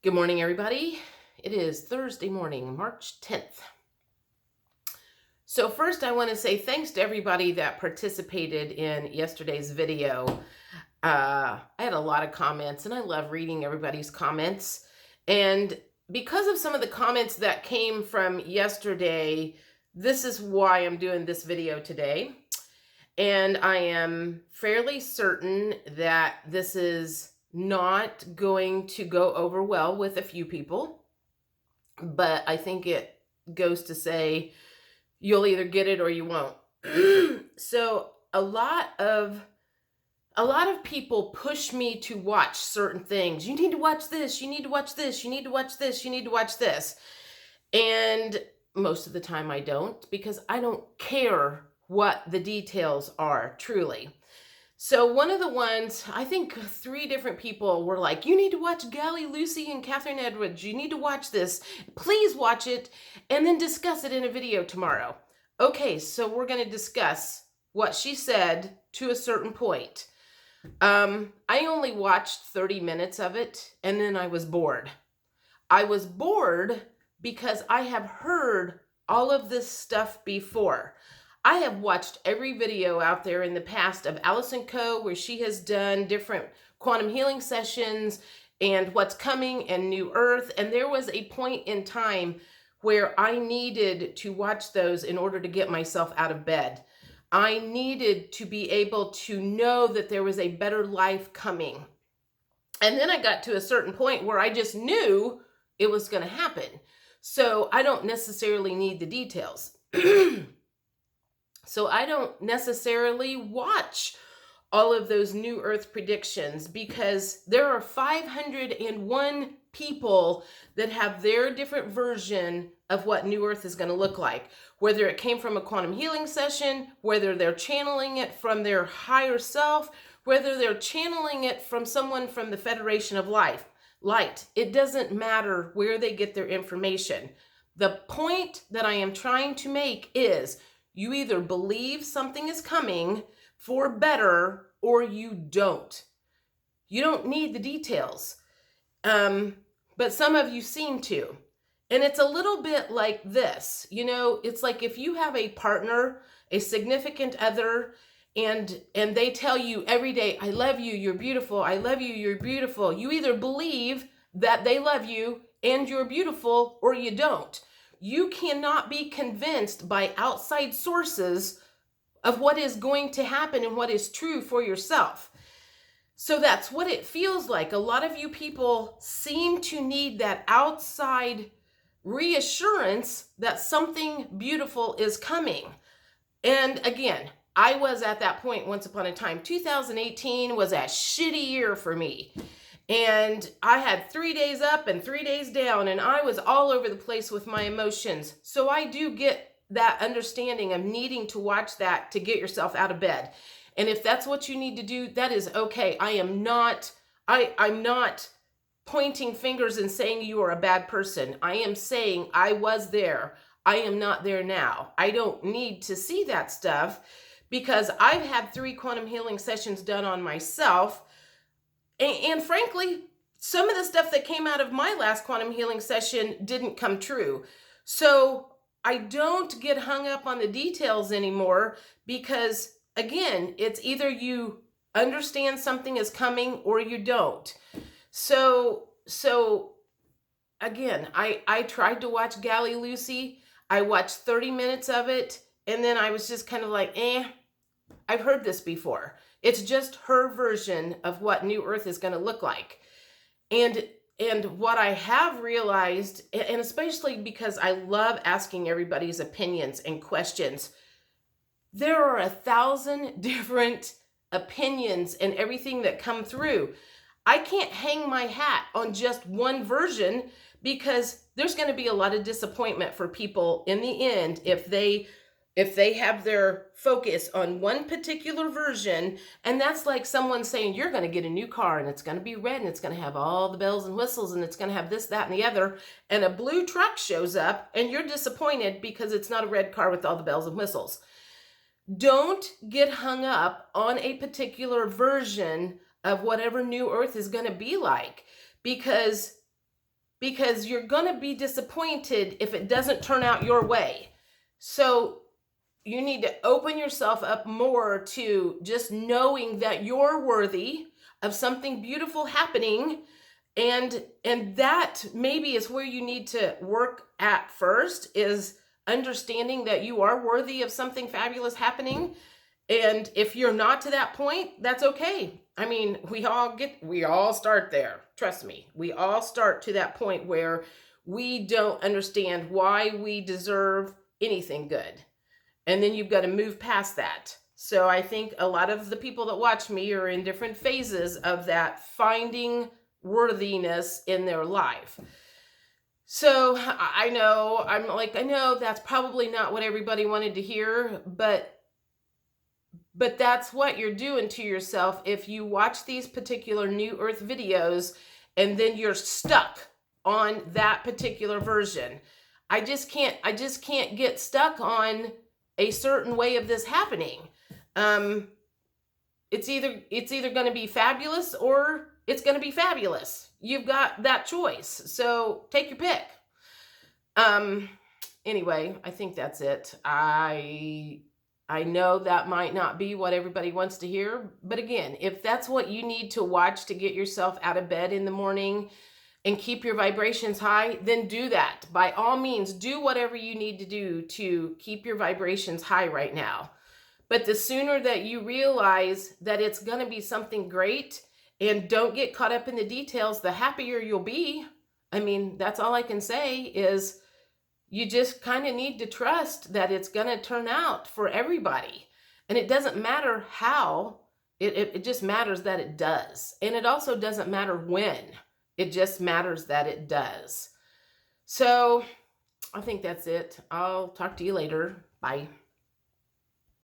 Good morning, everybody. It is Thursday morning, March 10th. So first, I want to say thanks to everybody that participated in yesterday's video. I had a lot of comments, and I love reading everybody's comments. And because of some of the comments that came from yesterday, this is why I'm doing this video today. And I am fairly certain that this is not going to go over well with a few people, but I think it goes to say you'll either get it or you won't. So a lot of people push me to watch certain things. You need to watch this, you need to watch this, you need to watch this, you need to watch this. And most of the time I don't, because I don't care what the details are, truly. So one of the ones, I think 3 different people were like, you need to watch Gally Lucy and Catherine Edwards. You need to watch this. Please watch it and then discuss it in a video tomorrow. Okay, so we're going to discuss what she said to a certain point. I only watched 30 minutes of it, and then I was bored. I was bored because I have heard all of this stuff before. I have watched every video out there in the past of Allison Coe, where she has done different quantum healing sessions and what's coming and New Earth. And there was a point in time where I needed to watch those in order to get myself out of bed. I needed to be able to know that there was a better life coming. And then I got to a certain point where I just knew it was going to happen. So I don't necessarily need the details. So I don't necessarily watch all of those New Earth predictions, because there are 501 people that have their different version of what New Earth is going to look like. Whether it came from a quantum healing session, whether they're channeling it from their higher self, whether they're channeling it from someone from the Federation of Light. It doesn't matter where they get their information. The point that I am trying to make is, you either believe something is coming for better or you don't. You don't need the details. But some of you seem to. And it's a little bit like this. You know, it's like if you have a partner, a significant other, and they tell you every day, I love you, you're beautiful, I love you, you're beautiful. You either believe that they love you and you're beautiful, or you don't. You cannot be convinced by outside sources of what is going to happen and what is true for yourself. So that's what it feels like. A lot of you people seem to need that outside reassurance that something beautiful is coming. And again, I was at that point once upon a time. 2018 was a shitty year for me. And I had 3 days up and 3 days down, and I was all over the place with my emotions. So I do get that understanding of needing to watch that to get yourself out of bed. And if that's what you need to do, that is okay. I'm not pointing fingers and saying you are a bad person. I am saying I was there. I am not there now. I don't need to see that stuff, because I've had 3 quantum healing sessions done on myself. And frankly, some of the stuff that came out of my last quantum healing session didn't come true. So I don't get hung up on the details anymore, because again, it's either you understand something is coming or you don't. So again, I tried to watch Gally Lucy. I watched 30 minutes of it, and then I was just kind of like, I've heard this before. It's just her version of what New Earth is going to look like. And what I have realized, and especially because I love asking everybody's opinions and questions, there are 1,000 different opinions and everything that come through. I can't hang my hat on just one version, because there's going to be a lot of disappointment for people in the end if they have their focus on one particular version. And that's like someone saying, you're going to get a new car and it's going to be red and it's going to have all the bells and whistles and it's going to have this, that, and the other. And a blue truck shows up and you're disappointed because it's not a red car with all the bells and whistles. Don't get hung up on a particular version of whatever New Earth is going to be like, because because you're going to be disappointed if it doesn't turn out your way. So you need to open yourself up more to just knowing that you're worthy of something beautiful happening. And that maybe is where you need to work at first, is understanding that you are worthy of something fabulous happening. And if you're not to that point, that's okay. I mean, we all start there. Trust me. We all start to that point where we don't understand why we deserve anything good. And then you've got to move past that. So I think a lot of the people that watch me are in different phases of that, finding worthiness in their life. So I know that's probably not what everybody wanted to hear, but that's what you're doing to yourself if you watch these particular New Earth videos and then you're stuck on that particular version. I just can't get stuck on a certain way of this happening. It's either going to be fabulous or it's going to be fabulous. You've got that choice. So take your pick. Anyway, I think that's it. I know that might not be what everybody wants to hear, but again, if that's what you need to watch to get yourself out of bed in the morning and keep your vibrations high, then do that. By all means, do whatever you need to do to keep your vibrations high right now. But the sooner that you realize that it's going to be something great and don't get caught up in the details, the happier you'll be. I mean, that's all I can say is you just kind of need to trust that it's going to turn out for everybody. And it doesn't matter how, it just matters that it does. And it also doesn't matter when, it just matters that it does. So I think that's it. I'll talk to you later. Bye.